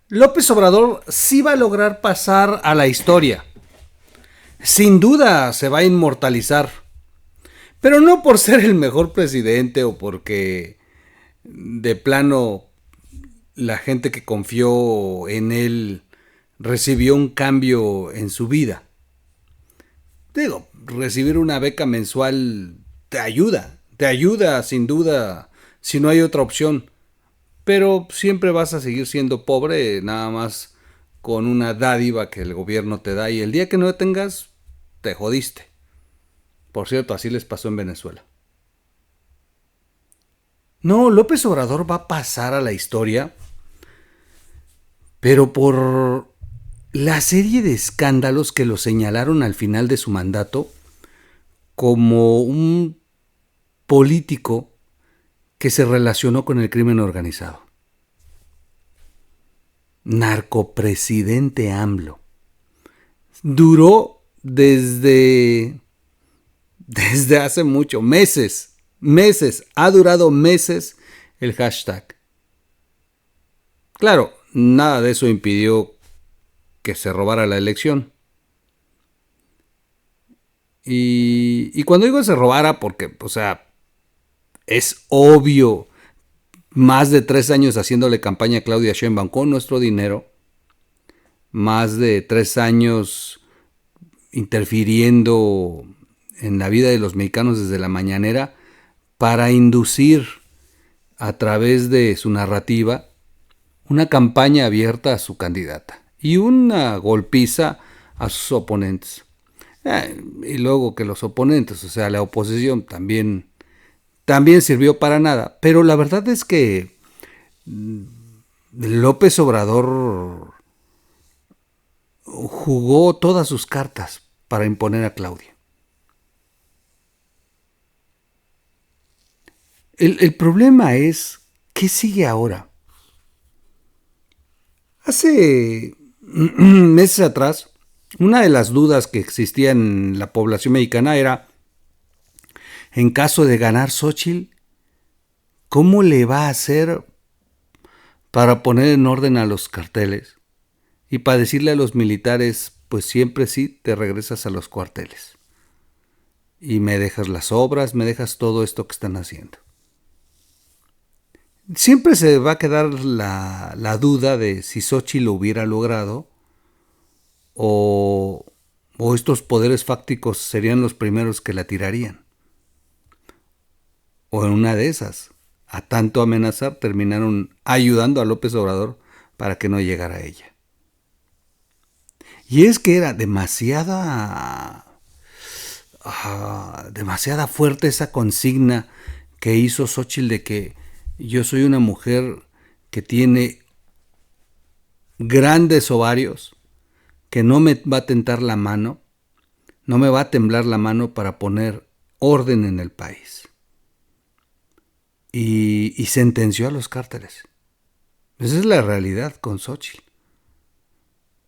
López Obrador sí va a lograr pasar a la historia. Sin duda se va a inmortalizar. Pero no por ser el mejor presidente o porque de plano la gente que confió en él recibió un cambio en su vida. Digo, recibir una beca mensual te ayuda sin duda si no hay otra opción, pero siempre vas a seguir siendo pobre nada más con una dádiva que el gobierno te da y el día que no la tengas, te jodiste. Por cierto, así les pasó en Venezuela. No, López Obrador va a pasar a la historia, pero por la serie de escándalos que lo señalaron al final de su mandato como un político que se relacionó con el crimen organizado. Narcopresidente AMLO. Duró desde hace mucho, meses, ha durado meses el hashtag. Claro, nada de eso impidió que se robara la elección. Y cuando digo se robara, porque, o sea, es obvio, más de 3 años haciéndole campaña a Claudia Sheinbaum con nuestro dinero, más de 3 años interfiriendo en la vida de los mexicanos desde la mañanera para inducir a través de su narrativa una campaña abierta a su candidata y una golpiza a sus oponentes. Y luego que los oponentes, o sea, la oposición también sirvió para nada. Pero la verdad es que López Obrador jugó todas sus cartas para imponer a Claudia. El problema es, ¿qué sigue ahora? Hace meses atrás, una de las dudas que existía en la población mexicana era, en caso de ganar Xochitl, ¿cómo le va a hacer para poner en orden a los carteles? Y para decirle a los militares, pues siempre sí te regresas a los cuarteles. Y me dejas las obras, me dejas todo esto que están haciendo. Siempre se va a quedar la duda de si Xochitl lo hubiera logrado o, o estos poderes fácticos serían los primeros que la tirarían. O en una de esas, a tanto amenazar, terminaron ayudando a López Obrador para que no llegara a ella. Y es que era demasiada fuerte esa consigna que hizo Xochitl de que yo soy una mujer que tiene grandes ovarios, que no me va a tentar la mano, no me va a temblar la mano para poner orden en el país. Y sentenció a los cárteles. Esa es la realidad con Xochitl.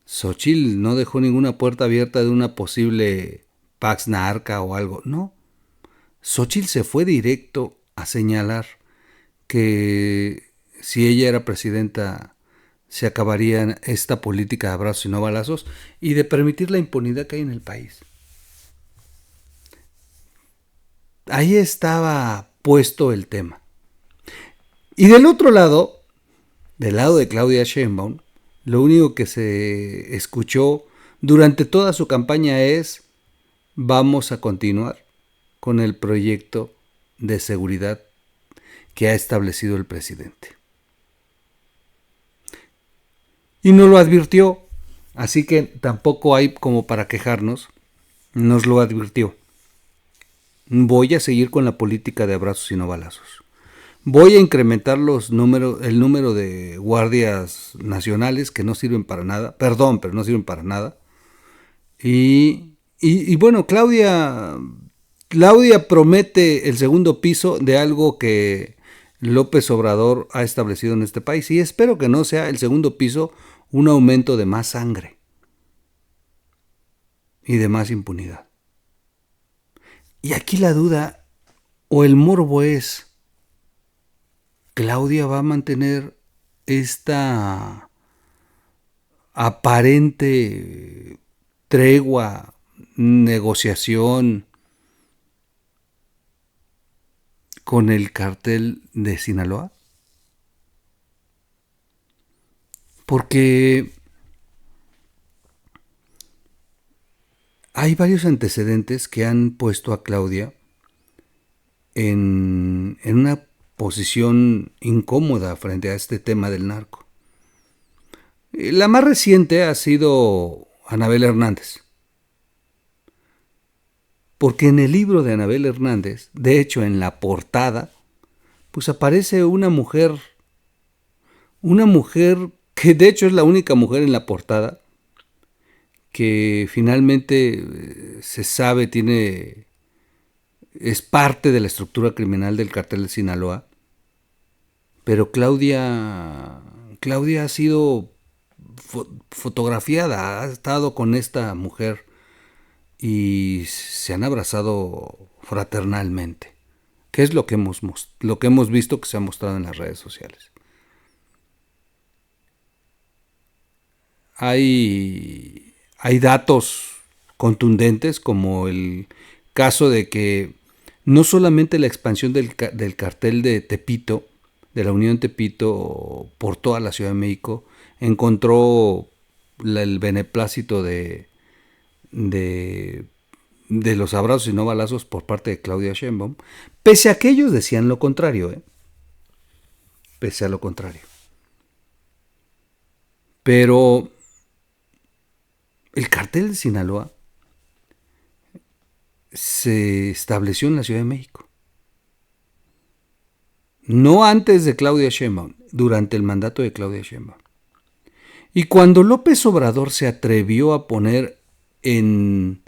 Xochitl no dejó ninguna puerta abierta de una posible Pax Narca o algo. No. Xochitl se fue directo a señalar que si ella era presidenta se acabaría esta política de abrazos y no balazos y de permitir la impunidad que hay en el país. Ahí estaba puesto el tema. Y del lado de Claudia Sheinbaum, lo único que se escuchó durante toda su campaña es: vamos a continuar con el proyecto de seguridad que ha establecido el presidente. Y nos lo advirtió, así que tampoco hay como para quejarnos, nos lo advirtió. Voy a seguir con la política de abrazos y no balazos. Voy a incrementar el número de guardias nacionales que no sirven para nada, perdón, pero no sirven para nada. Y bueno, Claudia promete el segundo piso de algo que López Obrador ha establecido en este país. Y espero que no sea el segundo piso un aumento de más sangre y de más impunidad. Y aquí la duda o el morbo es: ¿Claudia va a mantener esta aparente tregua, negociación con el cártel de Sinaloa? Porque hay varios antecedentes que han puesto a Claudia en una posición incómoda frente a este tema del narco. La más reciente ha sido Anabel Hernández. Porque en el libro de Anabel Hernández, de hecho en la portada, pues aparece una mujer que de hecho es la única mujer en la portada, que finalmente se sabe es parte de la estructura criminal del cartel de Sinaloa. Pero Claudia ha sido fotografiada, ha estado con esta mujer y se han abrazado fraternalmente, que es lo que hemos visto que se ha mostrado en las redes sociales. Hay datos contundentes, como el caso de que no solamente la expansión del cartel de Tepito, de la Unión Tepito, por toda la Ciudad de México, encontró el beneplácito de los abrazos y no balazos por parte de Claudia Sheinbaum, pese a que ellos decían lo contrario, pese a lo contrario. Pero el cartel de Sinaloa se estableció en la Ciudad de México. No antes de Claudia Sheinbaum, durante el mandato de Claudia Sheinbaum. Y cuando López Obrador se atrevió a poner en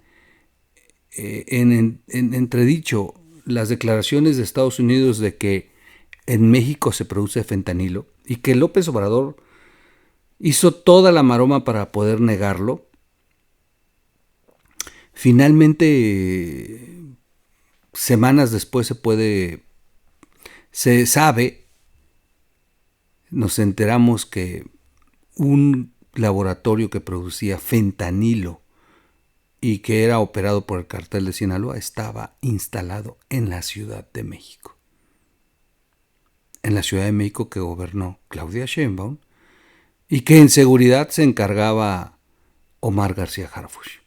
entredicho las declaraciones de Estados Unidos de que en México se produce fentanilo, y que López Obrador hizo toda la maroma para poder negarlo, finalmente semanas después nos enteramos que un laboratorio que producía fentanilo y que era operado por el cartel de Sinaloa estaba instalado en la Ciudad de México. En la Ciudad de México que gobernó Claudia Sheinbaum y que en seguridad se encargaba Omar García Harfuch.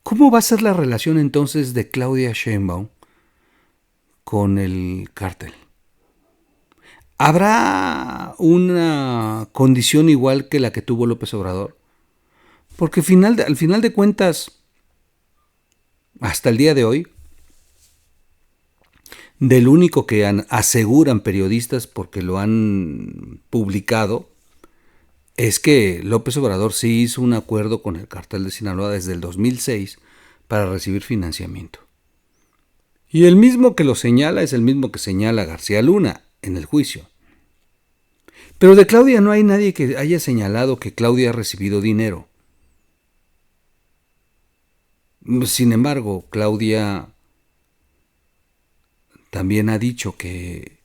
¿Cómo va a ser la relación entonces de Claudia Sheinbaum con el cártel? ¿Habrá una condición igual que la que tuvo López Obrador? Porque al final de cuentas, hasta el día de hoy, del único que aseguran periodistas porque lo han publicado, es que López Obrador sí hizo un acuerdo con el cartel de Sinaloa desde el 2006 para recibir financiamiento. Y el mismo que lo señala es el mismo que señala García Luna en el juicio. Pero de Claudia no hay nadie que haya señalado que Claudia ha recibido dinero. Sin embargo, Claudia también ha dicho que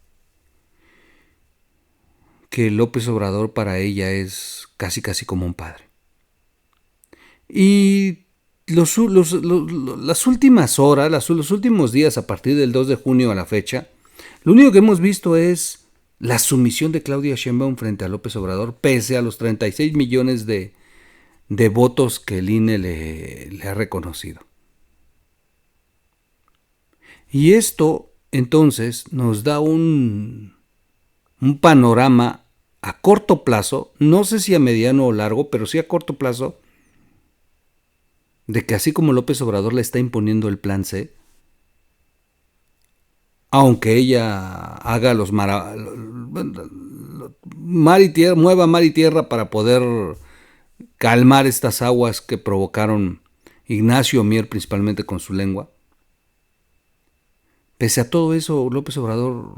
López Obrador para ella es casi como un padre. Y las últimas horas, los últimos días a partir del 2 de junio a la fecha, lo único que hemos visto es la sumisión de Claudia Sheinbaum frente a López Obrador, pese a los 36 millones de votos que el INE le ha reconocido. Y esto entonces nos da un panorama a corto plazo, no sé si a mediano o largo, pero sí a corto plazo, de que así como López Obrador le está imponiendo el plan C, aunque ella haga mueva mar y tierra para poder calmar estas aguas que provocaron Ignacio Mier principalmente con su lengua, pese a todo eso, López Obrador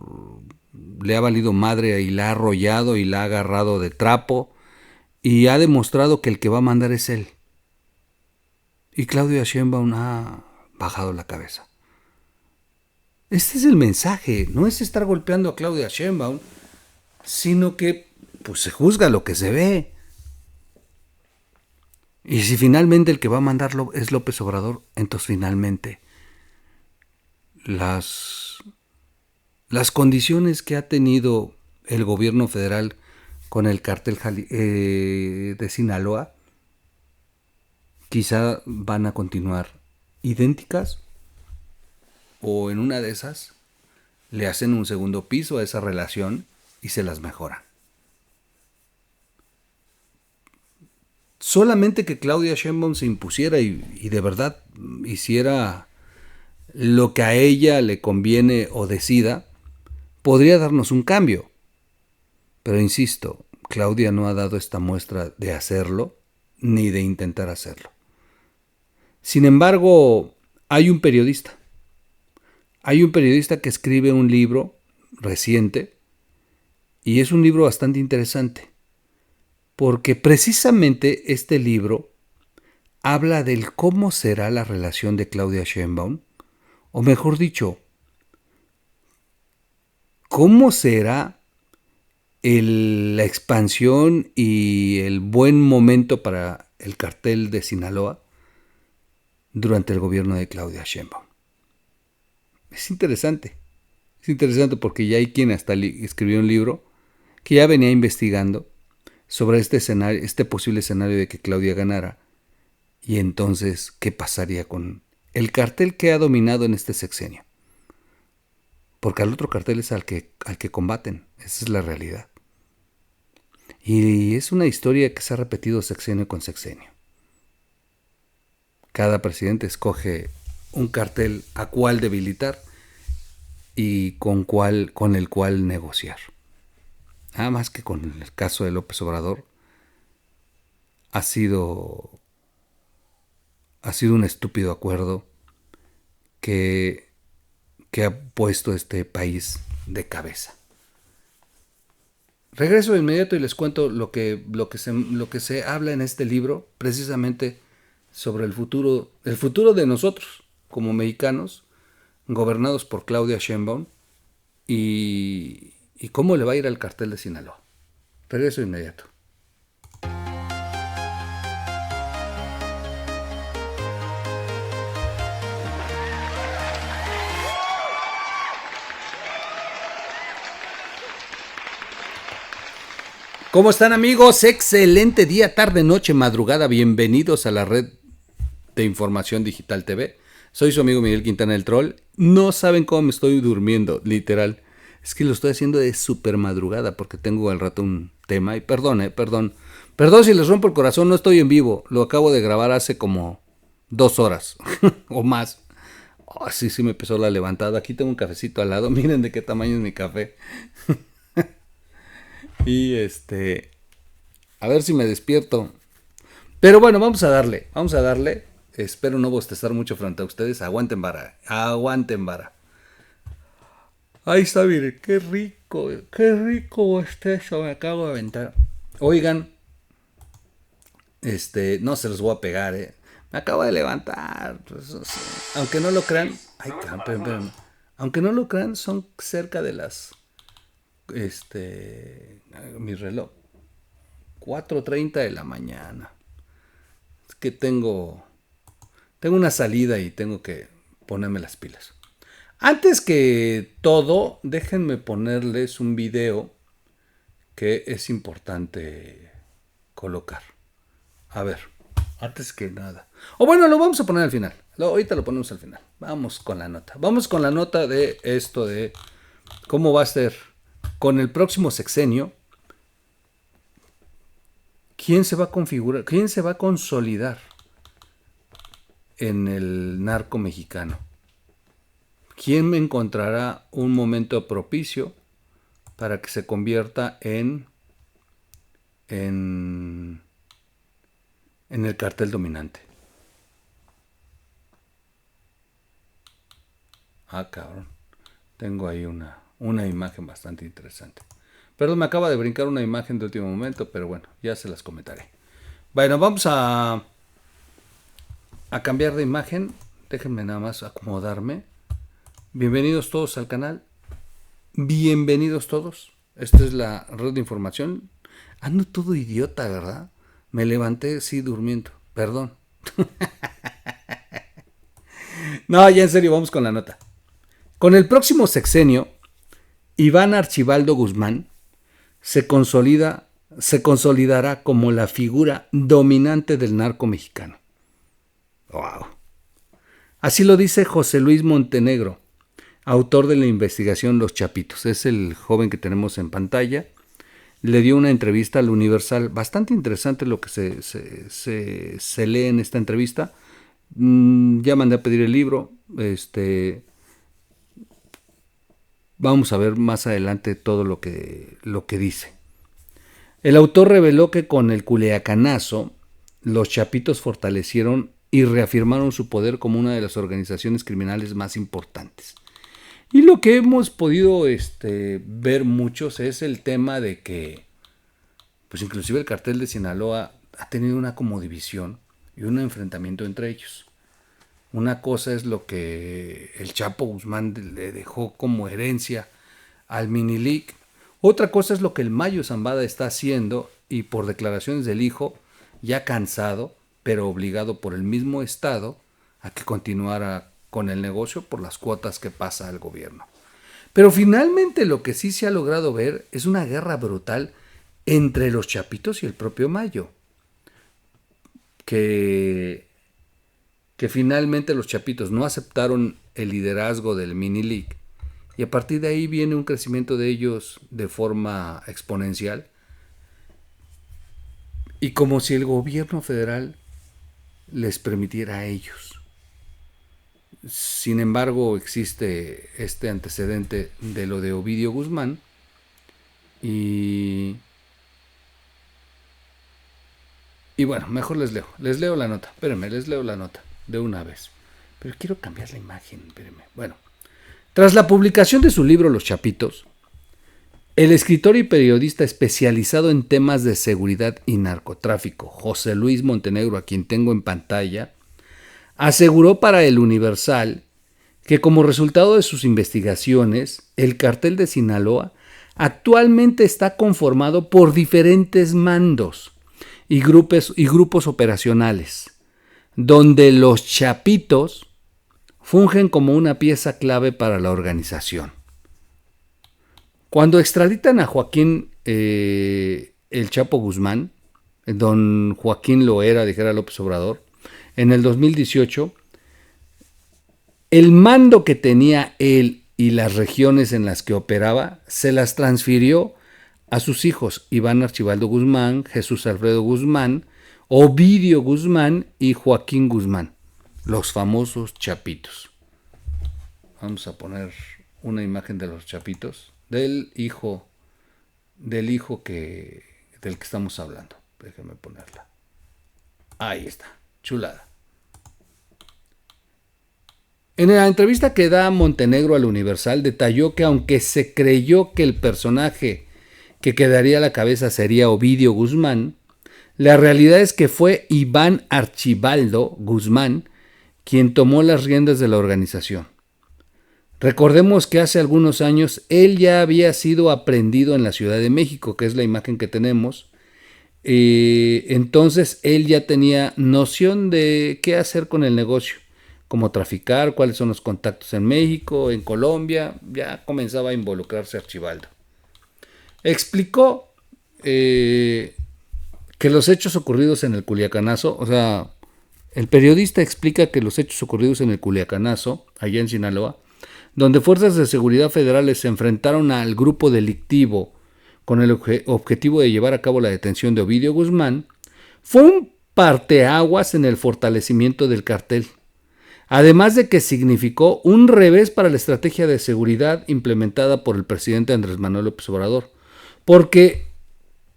le ha valido madre y la ha arrollado y la ha agarrado de trapo y ha demostrado que el que va a mandar es él. Y Claudia Sheinbaum ha bajado la cabeza. Este es el mensaje, no es estar golpeando a Claudia Sheinbaum, sino que pues se juzga lo que se ve. Y si finalmente el que va a mandarlo es López Obrador, entonces finalmente las condiciones que ha tenido el gobierno federal con el cártel de Sinaloa quizá van a continuar idénticas, o en una de esas le hacen un segundo piso a esa relación y se las mejora. Solamente que Claudia Sheinbaum se impusiera y de verdad hiciera lo que a ella le conviene o decida, podría darnos un cambio. Pero insisto, Claudia no ha dado esta muestra de hacerlo ni de intentar hacerlo. Sin embargo, hay un periodista que escribe un libro reciente, y es un libro bastante interesante, porque precisamente este libro habla del cómo será la relación de Claudia Sheinbaum, o mejor dicho, cómo será la expansión y el buen momento para el cartel de Sinaloa durante el gobierno de Claudia Sheinbaum. Es interesante porque ya hay quien hasta escribió un libro que ya venía investigando sobre este escenario, este posible escenario de que Claudia ganara, y entonces qué pasaría con el cartel que ha dominado en este sexenio. Porque al otro cartel es al que combaten, esa es la realidad. Y es una historia que se ha repetido sexenio con sexenio. Cada presidente escoge un cartel a cuál debilitar y con el cual negociar. Nada más que con el caso de López Obrador ha sido un estúpido acuerdo que ha puesto este país de cabeza. Regreso de inmediato y les cuento lo que se habla en este libro, precisamente sobre el futuro de nosotros como mexicanos, gobernados por Claudia Sheinbaum, y cómo le va a ir al cartel de Sinaloa. Regreso de inmediato. ¿Cómo están, amigos? Excelente día, tarde, noche, madrugada. Bienvenidos a la red de Información Digital TV. Soy su amigo Miguel Quintana el Troll. No saben cómo me estoy durmiendo, literal. Es que lo estoy haciendo de super madrugada porque tengo al rato un tema. Y perdón si les rompo el corazón, no estoy en vivo. Lo acabo de grabar hace como 2 horas o más. Oh, sí me empezó la levantada. Aquí tengo un cafecito al lado. Miren de qué tamaño es mi café. Y a ver si me despierto. Pero bueno, vamos a darle. Espero no bostezar mucho frente a ustedes. Aguanten vara. Ahí está, miren, qué rico está eso. Me acabo de aventar. Oigan, no se los voy a pegar, Me acabo de levantar. Pues, aunque no lo crean. Ay, espérame. Aunque no lo crean, son cerca de las mi reloj 4:30 de la mañana. Es que tengo una salida y tengo que ponerme las pilas. Antes que todo, déjenme ponerles un video que es importante colocar. A ver, antes que nada. O bueno, lo vamos a poner al final. Ahorita lo ponemos al final. Vamos con la nota. Vamos con la nota de esto de cómo va a ser con el próximo sexenio. ¿Quién se va a configurar? ¿Quién se va a consolidar en el narco mexicano? ¿Quién me encontrará un momento propicio para que se convierta en el cartel dominante? Ah, cabrón. Tengo ahí una imagen bastante interesante. Perdón, me acaba de brincar una imagen de último momento, pero bueno, ya se las comentaré. Bueno, vamos a cambiar de imagen. Déjenme nada más acomodarme. Bienvenidos todos al canal. Bienvenidos todos. Esta es la red de información. Ando todo idiota, ¿verdad? Me levanté, sí, durmiendo. Perdón. No, ya en serio, vamos con la nota. Con el próximo sexenio, Iván Archibaldo Guzmán se consolidará como la figura dominante del narco mexicano. Wow. Así lo dice José Luis Montenegro, autor de la investigación Los Chapitos. Es el joven que tenemos en pantalla. Le dio una entrevista al Universal. Bastante interesante lo que se lee en esta entrevista. Ya mandé a pedir el libro. Vamos a ver más adelante todo lo que dice. El autor reveló que con el Culiacanazo, los Chapitos fortalecieron y reafirmaron su poder como una de las organizaciones criminales más importantes. Y lo que hemos podido ver muchos es el tema de que, pues inclusive el cartel de Sinaloa ha tenido una como división y un enfrentamiento entre ellos. Una cosa es lo que el Chapo Guzmán le dejó como herencia al Minilic. Otra cosa es lo que el Mayo Zambada está haciendo y por declaraciones del hijo, ya cansado, pero obligado por el mismo Estado a que continuara con el negocio por las cuotas que pasa al gobierno. Pero finalmente lo que sí se ha logrado ver es una guerra brutal entre los Chapitos y el propio Mayo. Que finalmente los Chapitos no aceptaron el liderazgo del Minilic y a partir de ahí viene un crecimiento de ellos de forma exponencial y como si el gobierno federal les permitiera a ellos. Sin embargo, existe este antecedente de lo de Ovidio Guzmán y bueno, mejor les leo la nota. Espérenme, les leo la nota de una vez. Pero quiero cambiar la imagen, espérenme. Bueno, tras la publicación de su libro Los Chapitos, el escritor y periodista especializado en temas de seguridad y narcotráfico, José Luis Montenegro, a quien tengo en pantalla, aseguró para el Universal que como resultado de sus investigaciones, el cartel de Sinaloa actualmente está conformado por diferentes mandos y grupos operacionales, donde los Chapitos fungen como una pieza clave para la organización. Cuando extraditan a Joaquín el Chapo Guzmán, don Joaquín Loera, dijera López Obrador, en el 2018, el mando que tenía él y las regiones en las que operaba se las transfirió a sus hijos Iván Archibaldo Guzmán, Jesús Alfredo Guzmán, Ovidio Guzmán y Joaquín Guzmán, los famosos Chapitos. Vamos a poner una imagen de los Chapitos, del hijo del que estamos hablando. Déjenme ponerla. Ahí está, chulada. En la entrevista que da Montenegro al Universal, detalló que aunque se creyó que el personaje que quedaría a la cabeza sería Ovidio Guzmán, la realidad es que fue Iván Archibaldo Guzmán quien tomó las riendas de la organización. Recordemos que hace algunos años él ya había sido aprehendido en la Ciudad de México, que es la imagen que tenemos. Entonces él ya tenía noción de qué hacer con el negocio, cómo traficar, cuáles son los contactos en México, en Colombia. Ya comenzaba a involucrarse Archibaldo. Explicó que los hechos ocurridos en el Culiacanazo, o sea, el periodista explica que los hechos ocurridos en el Culiacanazo, allá en Sinaloa, donde fuerzas de seguridad federales se enfrentaron al grupo delictivo con el objetivo de llevar a cabo la detención de Ovidio Guzmán, fue un parteaguas en el fortalecimiento del cartel, además de que significó un revés para la estrategia de seguridad implementada por el presidente Andrés Manuel López Obrador, porque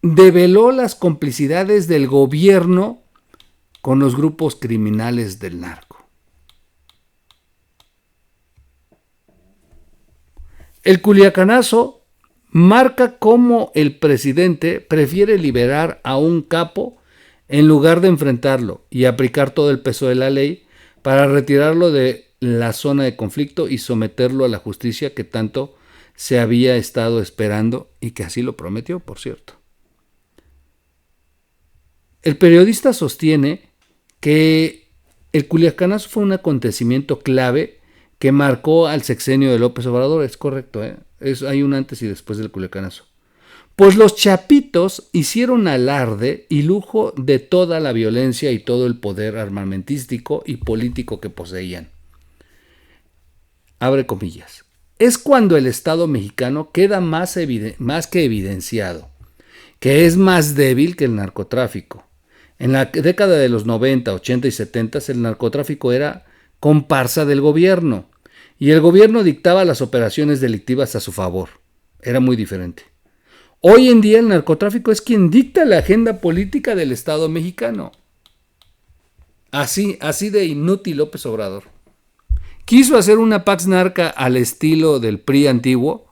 develó las complicidades del gobierno con los grupos criminales del narco. El Culiacanazo marca cómo el presidente prefiere liberar a un capo en lugar de enfrentarlo y aplicar todo el peso de la ley para retirarlo de la zona de conflicto y someterlo a la justicia que tanto se había estado esperando y que así lo prometió, por cierto. El periodista sostiene que el Culiacanazo fue un acontecimiento clave que marcó al sexenio de López Obrador. Es correcto, ¿eh? Hay un antes y después del Culiacanazo. Pues los chapitos hicieron alarde y lujo de toda la violencia y todo el poder armamentístico y político que poseían. Abre comillas. Es cuando el Estado mexicano queda más que evidenciado, que es más débil que el narcotráfico. En la década de los 90, 80 y 70 el narcotráfico era comparsa del gobierno y el gobierno dictaba las operaciones delictivas a su favor. Era muy diferente. Hoy en día el narcotráfico es quien dicta la agenda política del Estado mexicano. Así de inútil López Obrador. Quiso hacer una Pax Narca al estilo del PRI antiguo,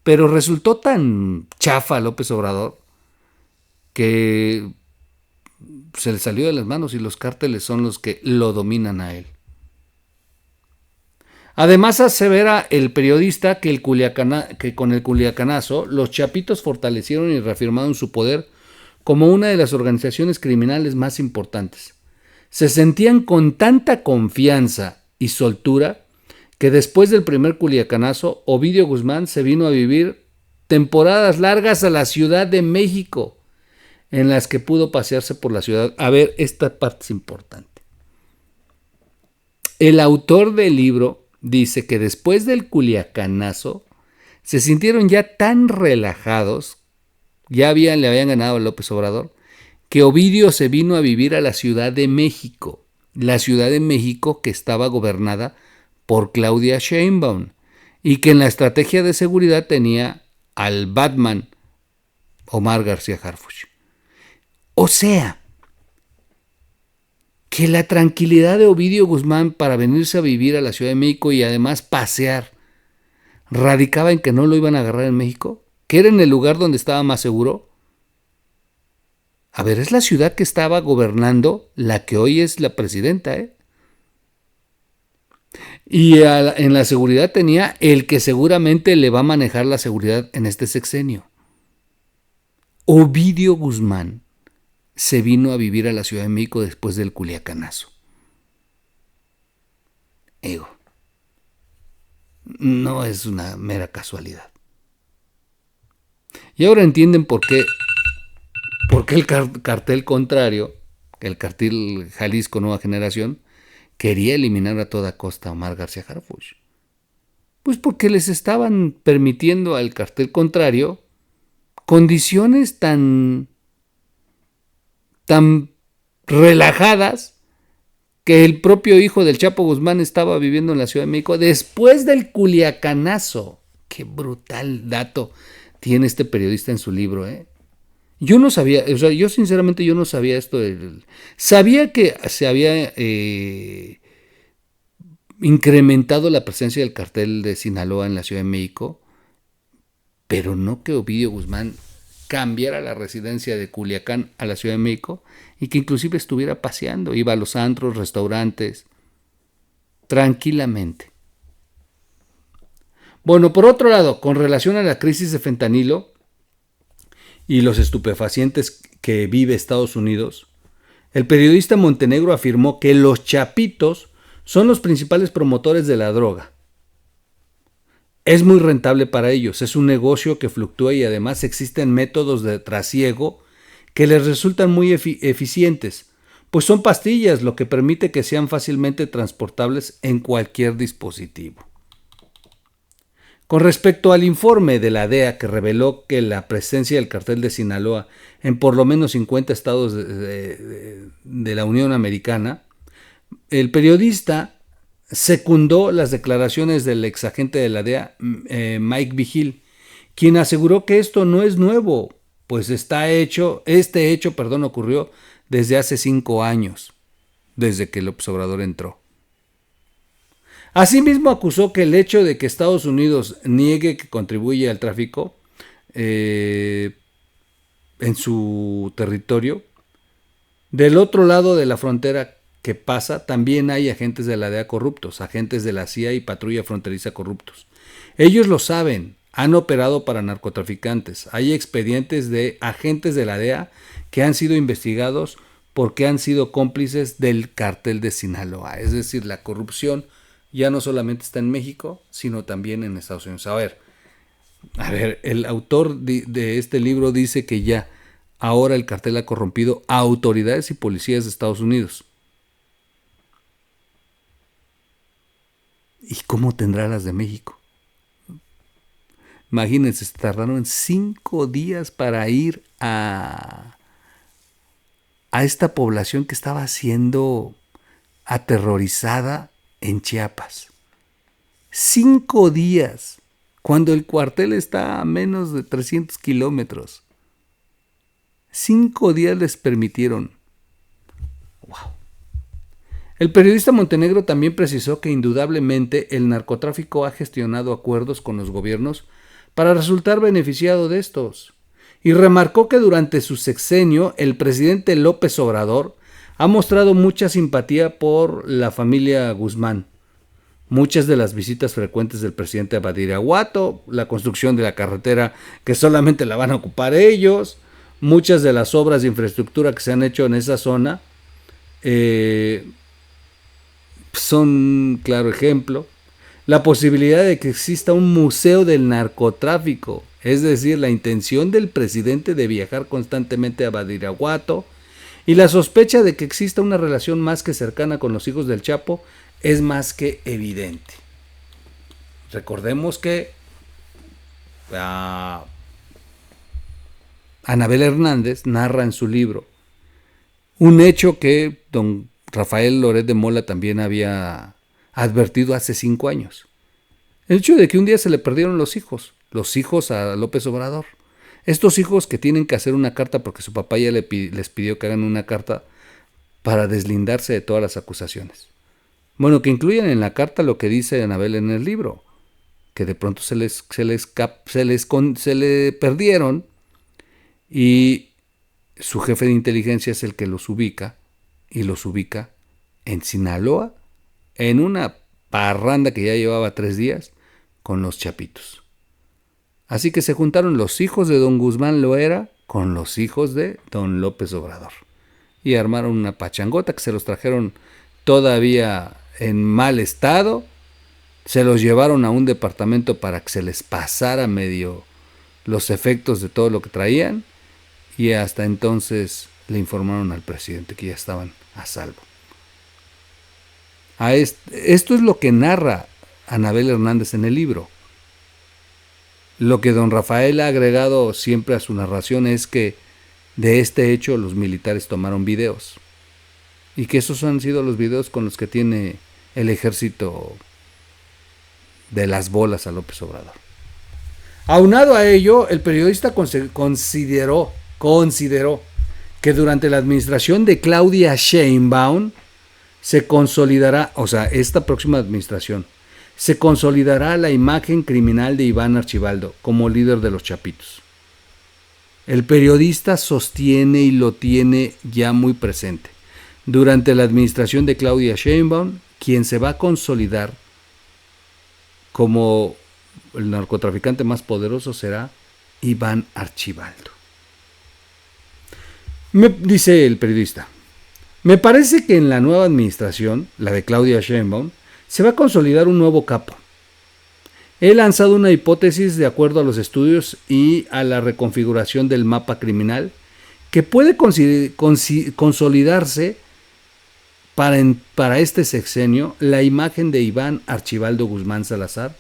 pero resultó tan chafa López Obrador que se le salió de las manos y los cárteles son los que lo dominan a él. Además asevera el periodista que con el Culiacanazo los chapitos fortalecieron y reafirmaron su poder como una de las organizaciones criminales más importantes. Se sentían con tanta confianza y soltura que después del primer Culiacanazo, Ovidio Guzmán se vino a vivir temporadas largas a la Ciudad de México, en las que pudo pasearse por la ciudad. A ver, esta parte es importante. El autor del libro dice que después del Culiacanazo se sintieron ya tan relajados, le habían ganado a López Obrador, que Ovidio se vino a vivir a la Ciudad de México. La Ciudad de México que estaba gobernada por Claudia Sheinbaum y que en la estrategia de seguridad tenía al Batman Omar García Harfuch. O sea, que la tranquilidad de Ovidio Guzmán para venirse a vivir a la Ciudad de México y además pasear radicaba en que no lo iban a agarrar en México, que era en el lugar donde estaba más seguro. A ver, es la ciudad que estaba gobernando la que hoy es la presidenta, ¿eh? Y en la seguridad tenía el que seguramente le va a manejar la seguridad en este sexenio. Ovidio Guzmán se vino a vivir a la Ciudad de México después del Culiacanazo. No es una mera casualidad. Y ahora entienden por qué el cartel contrario, el cartel Jalisco Nueva Generación, quería eliminar a toda costa a Omar García Harfuch. Pues porque les estaban permitiendo al cartel contrario condiciones tan relajadas que el propio hijo del Chapo Guzmán estaba viviendo en la Ciudad de México después del Culiacanazo. Qué brutal dato tiene este periodista en su libro, ¿eh? Yo no sabía, o sea, yo sinceramente yo no sabía esto. Sabía que se había incrementado la presencia del cartel de Sinaloa en la Ciudad de México, pero no que Ovidio Guzmán cambiara la residencia de Culiacán a la Ciudad de México y que inclusive estuviera paseando, iba a los antros, restaurantes, tranquilamente. Bueno, por otro lado, con relación a la crisis de fentanilo y los estupefacientes que vive Estados Unidos, el periodista Montenegro afirmó que los chapitos son los principales promotores de la droga. Es muy rentable para ellos, es un negocio que fluctúa y además existen métodos de trasiego que les resultan muy eficientes, pues son pastillas, lo que permite que sean fácilmente transportables en cualquier dispositivo. Con respecto al informe de la DEA que reveló que la presencia del cartel de Sinaloa en por lo menos 50 estados de la Unión Americana, el periodista secundó las declaraciones del exagente de la DEA, Mike Vigil, quien aseguró que esto no es nuevo, pues este hecho ocurrió desde hace 5 años, desde que López Obrador entró. Asimismo acusó que el hecho de que Estados Unidos niegue que contribuye al tráfico en su territorio, del otro lado de la frontera, que pasa, también hay agentes de la DEA corruptos, agentes de la CIA y patrulla fronteriza corruptos. Ellos lo saben, han operado para narcotraficantes. Hay expedientes de agentes de la DEA que han sido investigados porque han sido cómplices del cártel de Sinaloa. Es decir, la corrupción ya no solamente está en México, sino también en Estados Unidos. A ver, el autor de este libro dice que ya ahora el cartel ha corrompido a autoridades y policías de Estados Unidos. ¿Y cómo tendrá las de México? Imagínense, se tardaron 5 días para ir a esta población que estaba siendo aterrorizada en Chiapas. 5 días, cuando el cuartel está a menos de 300 kilómetros. 5 días les permitieron. Wow. El periodista Montenegro también precisó que indudablemente el narcotráfico ha gestionado acuerdos con los gobiernos para resultar beneficiado de estos. Y remarcó que durante su sexenio el presidente López Obrador ha mostrado mucha simpatía por la familia Guzmán. Muchas de las visitas frecuentes del presidente a Badiraguato, la construcción de la carretera que solamente la van a ocupar ellos, muchas de las obras de infraestructura que se han hecho en esa zona son un claro ejemplo. La posibilidad de que exista un museo del narcotráfico, es decir, la intención del presidente de viajar constantemente a Badiraguato y la sospecha de que exista una relación más que cercana con los hijos del Chapo es más que evidente. Recordemos que Anabel Hernández narra en su libro un hecho que don Rafael Loret de Mola también había advertido hace 5 años. El hecho de que un día se le perdieron los hijos a López Obrador. Estos hijos que tienen que hacer una carta porque su papá ya les pidió que hagan una carta para deslindarse de todas las acusaciones. Bueno, que incluyan en la carta lo que dice Anabel en el libro, que de pronto se le perdieron y su jefe de inteligencia es el que los ubica y los ubica en Sinaloa en una parranda que ya llevaba 3 días con los chapitos. Así que se juntaron los hijos de don Guzmán Loera con los hijos de don López Obrador y armaron una pachangota que se los trajeron todavía en mal estado, se los llevaron a un departamento para que se les pasara medio los efectos de todo lo que traían y hasta entonces le informaron al presidente que ya estaban a salvo. Esto es lo que narra Anabel Hernández en el libro. Lo que don Rafael ha agregado siempre a su narración es que de este hecho los militares tomaron videos y que esos han sido los videos con los que tiene el ejército de las bolas a López Obrador. Aunado a ello, el periodista consideró que durante la administración de Claudia Sheinbaum se consolidará, esta próxima administración, se consolidará la imagen criminal de Iván Archibaldo como líder de los Chapitos. El periodista sostiene y lo tiene ya muy presente. Durante la administración de Claudia Sheinbaum, quien se va a consolidar como el narcotraficante más poderoso será Iván Archibaldo. Dice el periodista, me parece que en la nueva administración, la de Claudia Sheinbaum, se va a consolidar un nuevo capo. He lanzado una hipótesis de acuerdo a los estudios y a la reconfiguración del mapa criminal que puede consolidarse para este sexenio la imagen de Iván Archibaldo Guzmán Salazar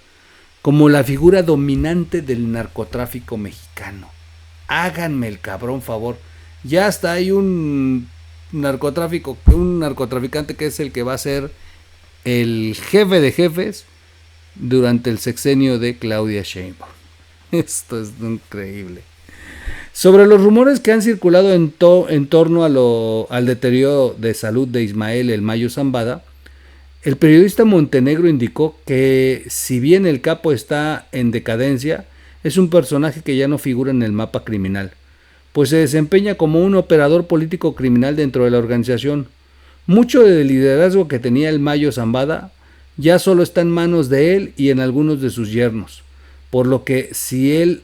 como la figura dominante del narcotráfico mexicano. Háganme el cabrón favor. Ya hasta hay un narcotraficante que es el que va a ser el jefe de jefes durante el sexenio de Claudia Sheinbaum. Esto es increíble. Sobre los rumores que han circulado en torno al deterioro de salud de Ismael El Mayo Zambada, el periodista Montenegro indicó que si bien el capo está en decadencia, es un personaje que ya no figura en el mapa criminal, pues se desempeña como un operador político criminal dentro de la organización, Mucho del liderazgo que tenía el Mayo Zambada ya solo está en manos de él y en algunos de sus yernos, por lo que si él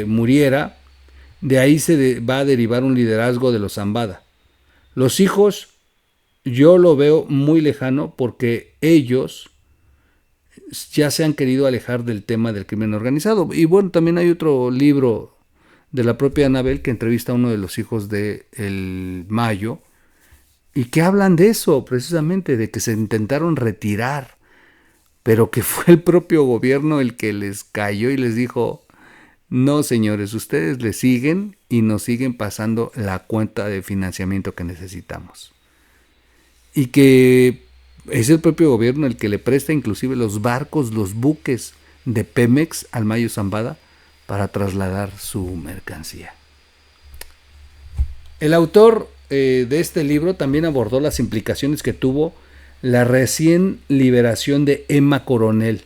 muriera, de ahí va a derivar un liderazgo de los Zambada. Los hijos yo lo veo muy lejano porque ellos ya se han querido alejar del tema del crimen organizado. Y bueno, también hay otro libro de la propia Anabel que entrevista a uno de los hijos de el Mayo y que hablan de eso precisamente, de que se intentaron retirar, pero que fue el propio gobierno el que les cayó y les dijo: no, señores, ustedes le siguen y nos siguen pasando la cuenta de financiamiento que necesitamos. Y que es el propio gobierno el que le presta inclusive los barcos, los buques de Pemex al Mayo Zambada para trasladar su mercancía. El autor de este libro también abordó las implicaciones que tuvo la recién liberación de Emma Coronel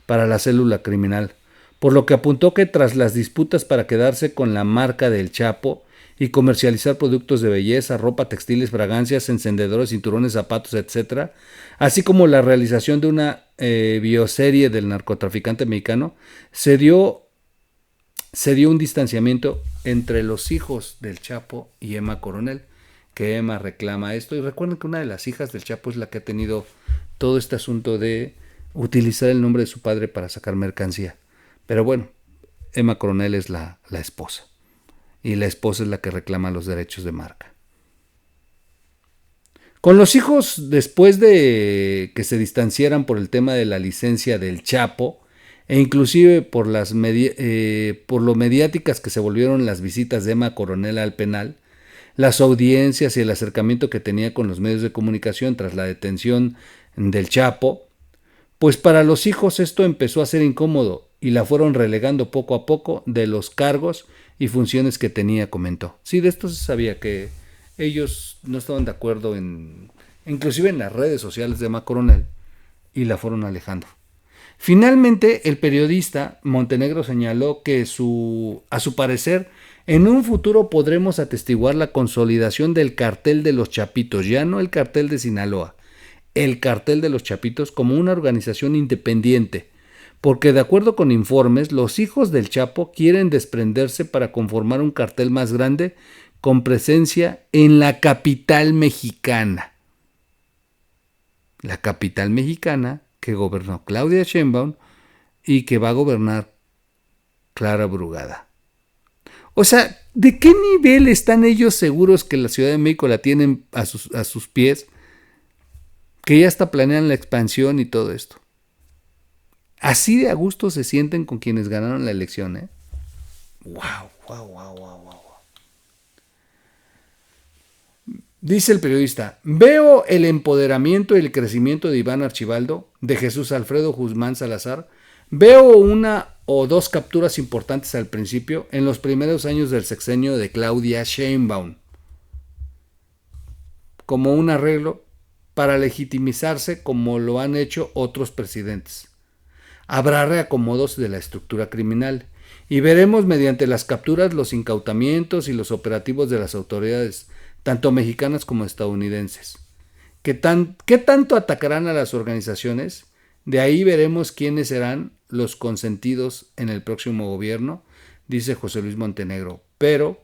para la célula criminal, por lo que apuntó que tras las disputas para quedarse con la marca del Chapo y comercializar productos de belleza, ropa, textiles, fragancias, encendedores, cinturones, zapatos, etc., así como la realización de una bioserie del narcotraficante mexicano, se dio un distanciamiento entre los hijos del Chapo y Emma Coronel, que Emma reclama esto. Y recuerden que una de las hijas del Chapo es la que ha tenido todo este asunto de utilizar el nombre de su padre para sacar mercancía. Pero bueno, Emma Coronel es la esposa. Y la esposa es la que reclama los derechos de marca. Con los hijos, después de que se distanciaran por el tema de la licencia del Chapo, e inclusive por lo mediáticas que se volvieron las visitas de Emma Coronel al penal, las audiencias y el acercamiento que tenía con los medios de comunicación tras la detención del Chapo, pues para los hijos esto empezó a ser incómodo y la fueron relegando poco a poco de los cargos y funciones que tenía, comentó. Sí, de esto se sabía, que ellos no estaban de acuerdo inclusive en las redes sociales de Emma Coronel, y la fueron alejando. Finalmente, el periodista Montenegro señaló que a su parecer, en un futuro podremos atestiguar la consolidación del cartel de los Chapitos, ya no el cartel de Sinaloa, el cartel de los Chapitos como una organización independiente, porque de acuerdo con informes, los hijos del Chapo quieren desprenderse para conformar un cartel más grande con presencia en la capital mexicana. La capital mexicana que gobernó Claudia Sheinbaum y que va a gobernar Clara Brugada. O sea, ¿de qué nivel están ellos seguros que la Ciudad de México la tienen a sus pies? Que ya hasta planean la expansión y todo esto. Así de a gusto se sienten con quienes ganaron la elección, ¿eh? Wow. Dice el periodista: veo el empoderamiento y el crecimiento de Iván Archibaldo, de Jesús Alfredo Guzmán Salazar. Veo una o dos capturas importantes al principio, en los primeros años del sexenio de Claudia Sheinbaum, como un arreglo para legitimizarse como lo han hecho otros presidentes. Habrá reacomodos de la estructura criminal y veremos mediante las capturas los incautamientos y los operativos de las autoridades, tanto mexicanas como estadounidenses. ¿Qué tanto atacarán a las organizaciones? De ahí veremos quiénes serán los consentidos en el próximo gobierno, dice José Luis Montenegro, pero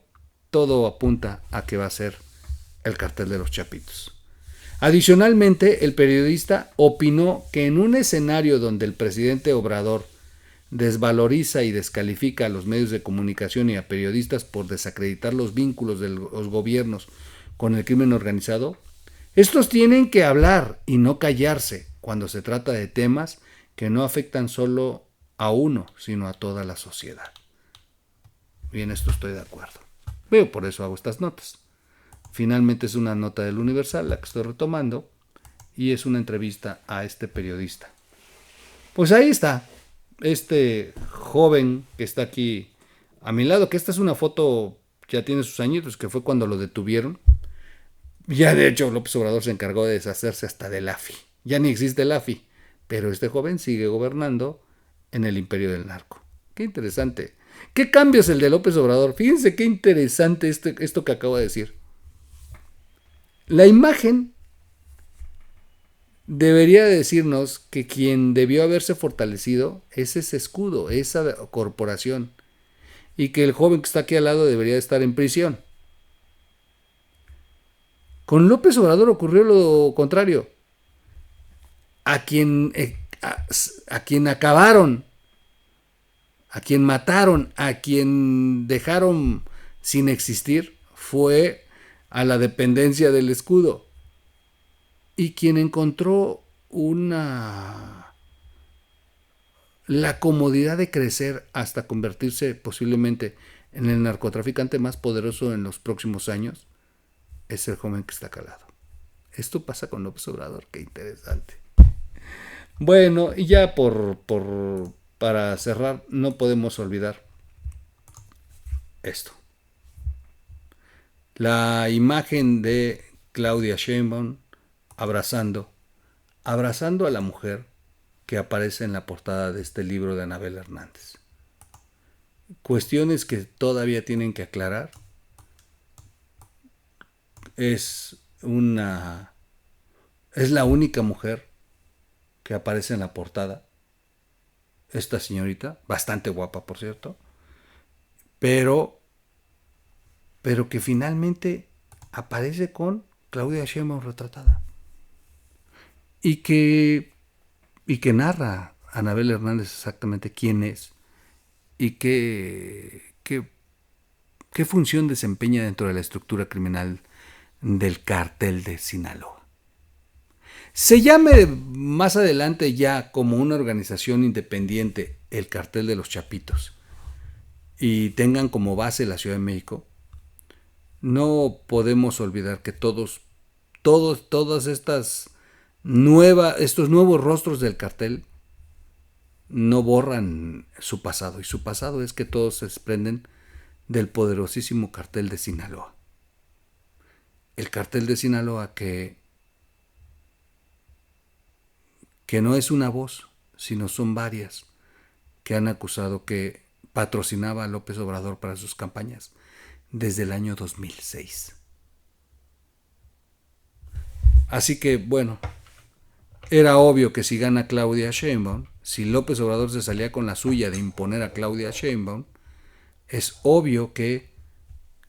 todo apunta a que va a ser el cartel de los Chapitos. Adicionalmente, el periodista opinó que en un escenario donde el presidente Obrador desvaloriza y descalifica a los medios de comunicación y a periodistas por desacreditar los vínculos de los gobiernos con el crimen organizado, estos tienen que hablar y no callarse cuando se trata de temas que no afectan solo a uno, sino a toda la sociedad. Bien, esto estoy de acuerdo. Por eso hago estas notas. Finalmente es una nota del Universal la que estoy retomando y es una entrevista a este periodista. Pues ahí está, este joven que está aquí a mi lado, que esta es una foto, ya tiene sus añitos, que fue cuando lo detuvieron. Ya de hecho López Obrador se encargó de deshacerse hasta del AFI. Ya ni existe el AFI, pero este joven sigue gobernando en el imperio del narco. Qué interesante. ¿Qué cambio es el de López Obrador? Fíjense qué interesante esto que acabo de decir. La imagen debería decirnos que quien debió haberse fortalecido es ese escudo, esa corporación, y que el joven que está aquí al lado debería estar en prisión. Con López Obrador ocurrió lo contrario. A quien, a quien acabaron, a quien mataron, a quien dejaron sin existir, fue a la dependencia del escudo. Y quien encontró la comodidad de crecer hasta convertirse posiblemente en el narcotraficante más poderoso en los próximos años es el joven que está calado. Esto pasa con López Obrador, qué interesante. Bueno, y ya para cerrar, no podemos olvidar esto. La imagen de Claudia Sheinbaum abrazando a la mujer que aparece en la portada de este libro de Anabel Hernández. Cuestiones que todavía tienen que aclarar. Es la única mujer que aparece en la portada. Esta señorita, bastante guapa por cierto, pero que finalmente aparece con Claudia Sheinbaum retratada. Y que narra a Anabel Hernández exactamente quién es y qué función desempeña dentro de la estructura criminal del cártel de Sinaloa. Se llame más adelante ya como una organización independiente el Cartel de los Chapitos y tengan como base la Ciudad de México, no podemos olvidar que todas estos nuevos rostros del cartel no borran su pasado, y su pasado es que todos se desprenden del poderosísimo cartel de Sinaloa. El cartel de Sinaloa que no es una voz, sino son varias que han acusado que patrocinaba a López Obrador para sus campañas desde el año 2006. Así que, bueno, era obvio que si gana Claudia Sheinbaum, si López Obrador se salía con la suya de imponer a Claudia Sheinbaum, es obvio que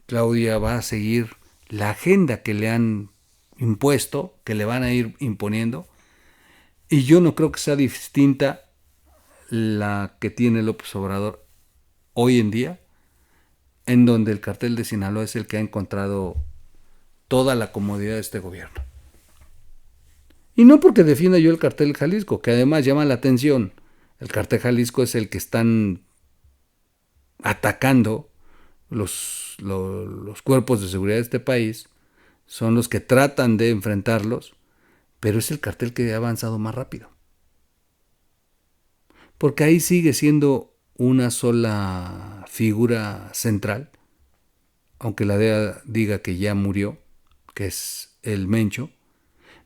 Claudia va a seguir la agenda que le han impuesto, que le van a ir imponiendo, y yo no creo que sea distinta la que tiene López Obrador hoy en día, en donde el cartel de Sinaloa es el que ha encontrado toda la comodidad de este gobierno. Y no porque defienda yo el cartel Jalisco, que además llama la atención. El cartel Jalisco es el que están atacando los cuerpos de seguridad de este país, son los que tratan de enfrentarlos, pero es el cartel que ha avanzado más rápido. Porque ahí sigue siendo una sola figura central, aunque la DEA diga que ya murió, que es el Mencho,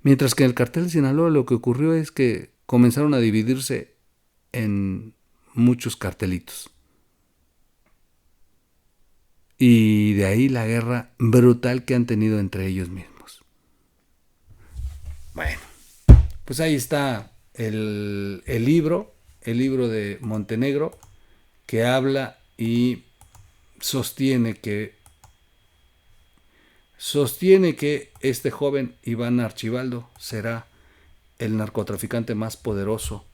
mientras que en el cartel de Sinaloa lo que ocurrió es que comenzaron a dividirse en muchos cartelitos. Y de ahí la guerra brutal que han tenido entre ellos mismos. Bueno, pues ahí está el libro de Montenegro, que habla y sostiene que este joven Iván Archibaldo será el narcotraficante más poderoso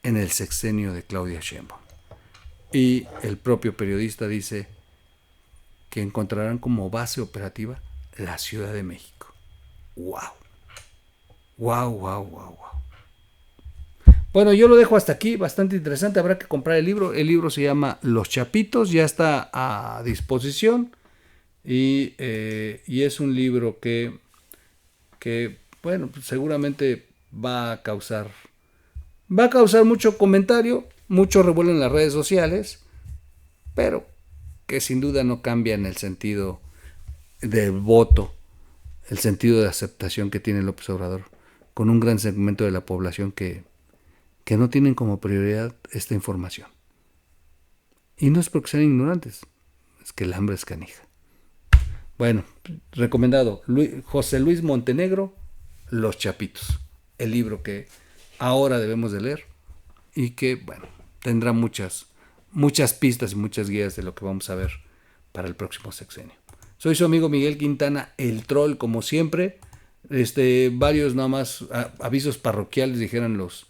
en el sexenio de Claudia Sheinbaum. Y el propio periodista dice que encontrarán como base operativa la Ciudad de México. ¡Wow! ¡Wow, wow, wow, wow! Bueno, yo lo dejo hasta aquí, bastante interesante, habrá que comprar el libro. El libro se llama Los Chapitos, ya está a disposición y es un libro que bueno, seguramente va a causar mucho comentario, mucho revuelo en las redes sociales, pero que sin duda no cambia en el sentido del voto, el sentido de aceptación que tiene López Obrador con un gran segmento de la población que no tienen como prioridad esta información. Y no es porque sean ignorantes, es que el hambre es canija. Bueno, recomendado. José Luis Montenegro, Los Chapitos. El libro que ahora debemos de leer y que, bueno, tendrá muchas pistas y muchas guías de lo que vamos a ver para el próximo sexenio. Soy su amigo Miguel Quintana, el troll, como siempre. Varios nada más avisos parroquiales, dijeran los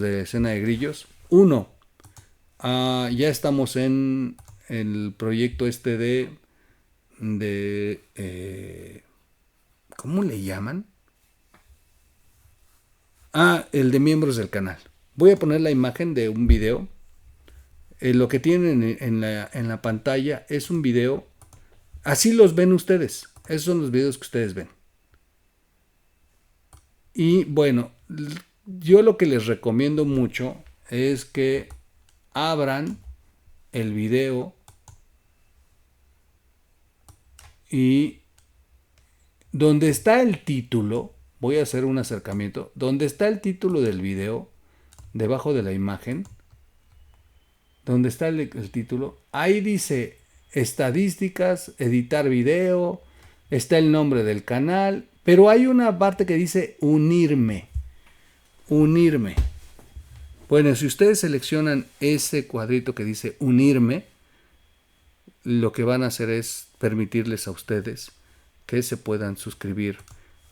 de Escena de Grillos. Uno, ya estamos en el proyecto ¿cómo le llaman? El de miembros del canal. Voy a poner la imagen de un video. Lo que tienen en la pantalla es un video. Así los ven ustedes. Esos son los videos que ustedes ven. Y bueno, yo lo que les recomiendo mucho es que abran el video y donde está el título, voy a hacer un acercamiento, donde está el título del video, debajo de la imagen, donde está el título, ahí dice estadísticas, editar video, está el nombre del canal, pero hay una parte que dice unirme. Bueno, si ustedes seleccionan ese cuadrito que dice unirme, lo que van a hacer es permitirles a ustedes que se puedan suscribir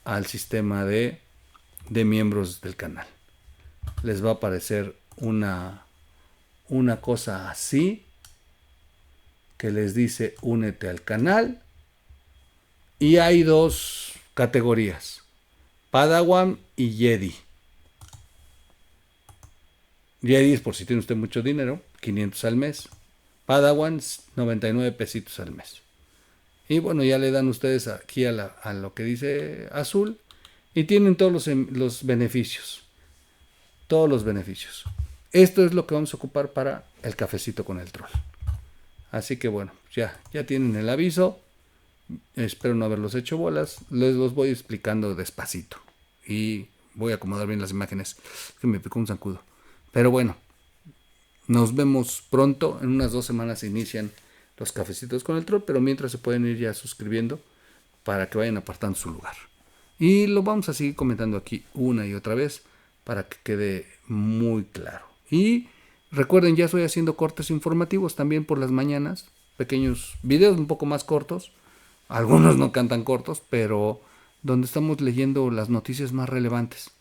al sistema de miembros del canal. Les va a aparecer una cosa así que les dice únete al canal, y hay dos categorías, Padawan y Jedi. Jedi es por si tiene usted mucho dinero, 500 al mes. Padawan, 99 pesitos al mes. Y bueno, ya le dan ustedes aquí a lo que dice azul y tienen todos los beneficios. Todos los beneficios. Esto es lo que vamos a ocupar para el cafecito con el troll. Así que bueno, ya tienen el aviso. Espero no haberlos hecho bolas. Les los voy explicando despacito. Y voy a acomodar bien las imágenes. Que me picó un zancudo. Pero bueno, nos vemos pronto. En unas 2 semanas se inician los cafecitos con el troll. Pero mientras se pueden ir ya suscribiendo para que vayan apartando su lugar. Y lo vamos a seguir comentando aquí una y otra vez para que quede muy claro. Y recuerden, ya estoy haciendo cortes informativos también por las mañanas. Pequeños videos un poco más cortos. Algunos no cantan cortos, pero donde estamos leyendo las noticias más relevantes.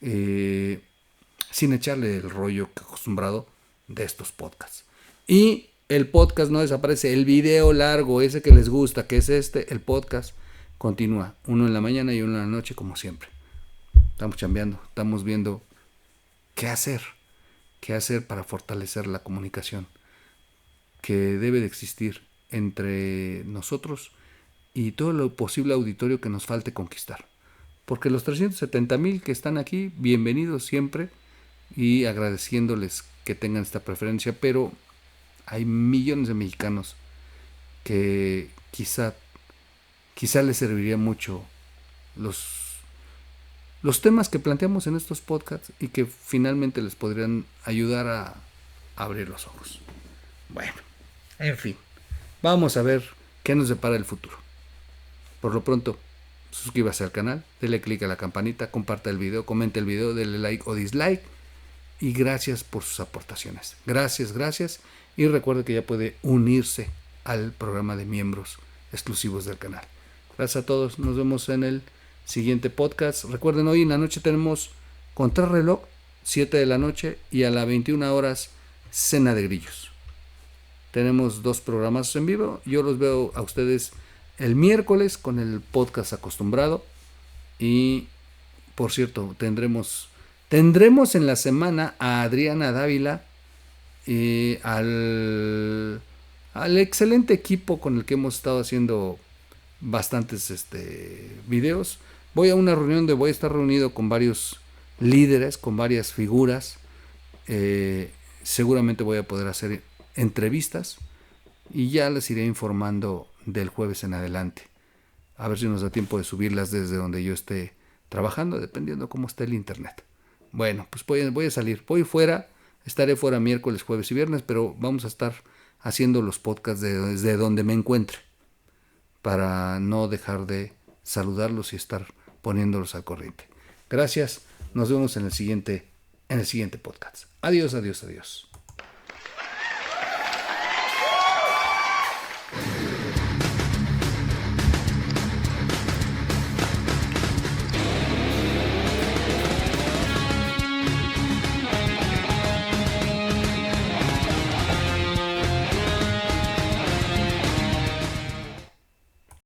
Sin echarle el rollo que acostumbrado de estos podcasts. Y el podcast no desaparece. El video largo, ese que les gusta, que es el podcast, continúa. Uno en la mañana y uno en la noche, como siempre. Estamos chambeando, estamos viendo qué hacer para fortalecer la comunicación que debe de existir entre nosotros y todo lo posible auditorio que nos falte conquistar. Porque los 370,000 que están aquí, bienvenidos siempre y agradeciéndoles que tengan esta preferencia, pero hay millones de mexicanos que quizá les serviría mucho los temas que planteamos en estos podcasts y que finalmente les podrían ayudar a abrir los ojos. Bueno, en fin, vamos a ver qué nos depara el futuro. Por lo pronto, suscríbase al canal, dele click a la campanita, comparta el video, comente el video, dele like o dislike y gracias por sus aportaciones. Gracias y recuerde que ya puede unirse al programa de miembros exclusivos del canal. Gracias a todos, nos vemos en el siguiente podcast. Recuerden, hoy en la noche tenemos Contrarreloj, 7 de la noche, y a las 21 horas Cena de Grillos. Tenemos 2 programas en vivo. Yo los veo a ustedes el miércoles con el podcast acostumbrado. Y por cierto, tendremos en la semana a Adriana Dávila, al excelente equipo con el que hemos estado haciendo bastantes videos. Voy a una reunión donde voy a estar reunido con varios líderes, con varias figuras. Seguramente voy a poder hacer entrevistas y ya les iré informando del jueves en adelante. A ver si nos da tiempo de subirlas desde donde yo esté trabajando, dependiendo cómo esté el internet. Bueno, pues voy a salir. Estaré fuera miércoles, jueves y viernes, pero vamos a estar haciendo los podcasts desde donde me encuentre. para no dejar de saludarlos y estar poniéndolos al corriente. Gracias, nos vemos en el siguiente podcast. Adiós, adiós, adiós.